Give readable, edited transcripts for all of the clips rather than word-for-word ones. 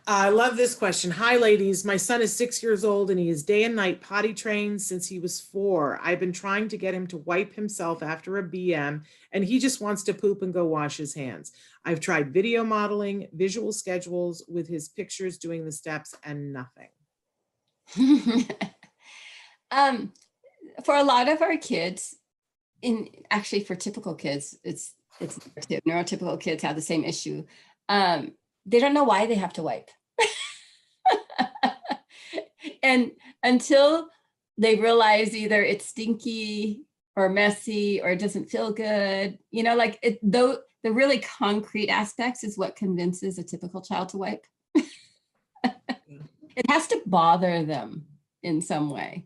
I love this question. Hi, ladies. My son is 6 years old and he is day and night potty trained since he was 4. I've been trying to get him to wipe himself after a BM and he just wants to poop and go wash his hands. I've tried video modeling, visual schedules with his pictures doing the steps and nothing. For a lot of our kids, actually for typical kids, it's neurotypical kids have the same issue. They don't know why they have to wipe. And until they realize either it's stinky or messy or it doesn't feel good, like though the really concrete aspects is what convinces a typical child to wipe. It has to bother them in some way.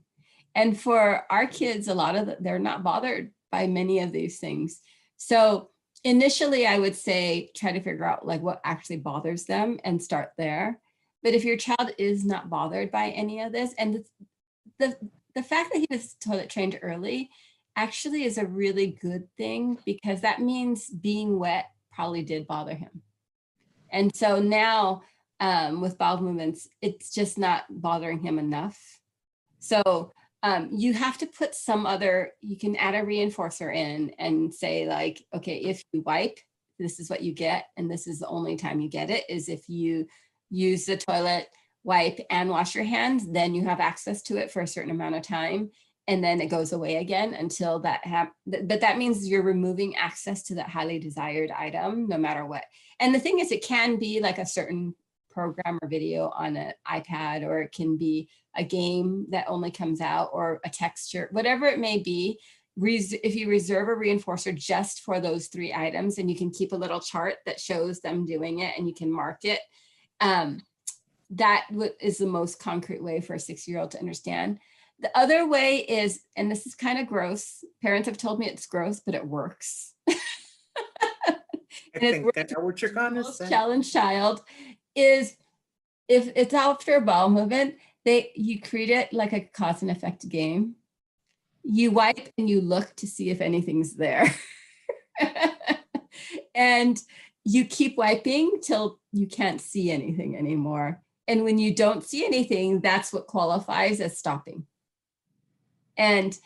And for our kids, they're not bothered by many of these things. So initially, I would say try to figure out like what actually bothers them and start there. But if your child is not bothered by any of this, and the fact that he was toilet trained early actually is a really good thing, because that means being wet probably did bother him. And so now with bowel movements, it's just not bothering him enough. So you have to put you can add a reinforcer in and say like, okay, if you wipe, this is what you get. And this is the only time you get it, is if you use the toilet, wipe and wash your hands, then you have access to it for a certain amount of time. And then it goes away again until but that means you're removing access to that highly desired item, no matter what. And the thing is, it can be like a certain program or video on an iPad, or it can be a game that only comes out, or a texture, whatever it may be. If you reserve a reinforcer just for those 3 items, and you can keep a little chart that shows them doing it and you can mark it, that is the most concrete way for a 6-year-old to understand. The other way is, and this is kind of gross, parents have told me it's gross, but it works. I think I know what you're going to say. Challenge child is, if it's after a bowel movement, you treat it like a cause and effect game. You wipe and you look to see if anything's there. And you keep wiping till you can't see anything anymore. And when you don't see anything, that's what qualifies as stopping. And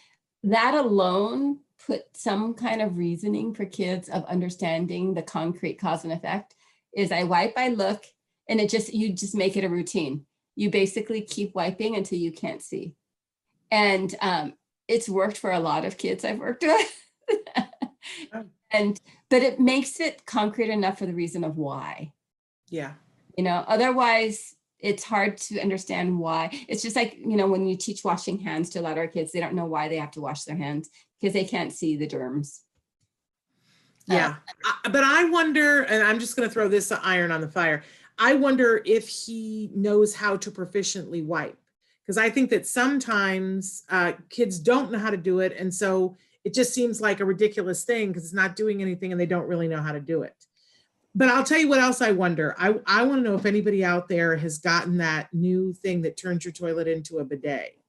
that alone put some kind of reasoning for kids of understanding the concrete cause and effect. Is I wipe, I look, and you just make it a routine. You basically keep wiping until you can't see. And it's worked for a lot of kids I've worked with. But it makes it concrete enough for the reason of why. Yeah. Otherwise it's hard to understand why. It's just like, when you teach washing hands to a lot of our kids, they don't know why they have to wash their hands, because they can't see the germs. Yeah. But I wonder, and I'm just going to throw this iron on the fire, I wonder if he knows how to proficiently wipe, because I think that sometimes kids don't know how to do it. And so it just seems like a ridiculous thing because it's not doing anything and they don't really know how to do it. But I'll tell you what else I wonder. I want to know if anybody out there has gotten that new thing that turns your toilet into a bidet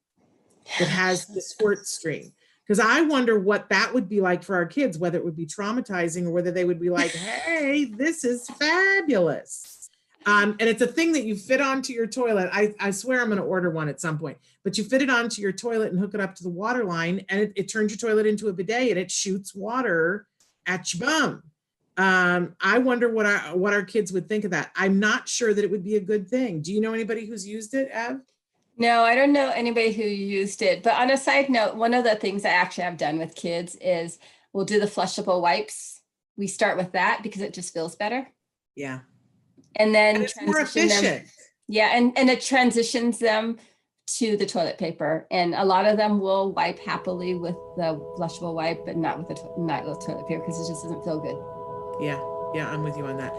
that has the squirt stream. Because I wonder what that would be like for our kids, whether it would be traumatizing or whether they would be like, hey, this is fabulous. And it's a thing that you fit onto your toilet. I swear I'm going to order one at some point, but you fit it onto your toilet and hook it up to the water line, and it turns your toilet into a bidet, and it shoots water at your bum. I wonder what our kids would think of that. I'm not sure that it would be a good thing. Do you know anybody who's used it, Ev? No, I don't know anybody who used it. But on a side note, one of the things I actually have done with kids is we'll do the flushable wipes. We start with that because it just feels better. Yeah. And then it's more efficient. And it transitions them to the toilet paper. And a lot of them will wipe happily with the flushable wipe, but not with toilet paper, because it just doesn't feel good. Yeah, I'm with you on that.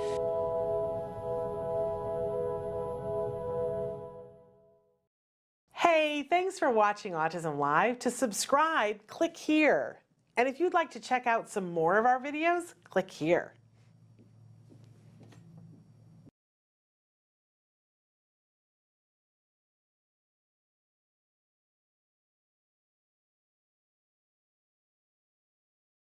Hey, thanks for watching Autism Live. To subscribe, click here. And if you'd like to check out some more of our videos, click here.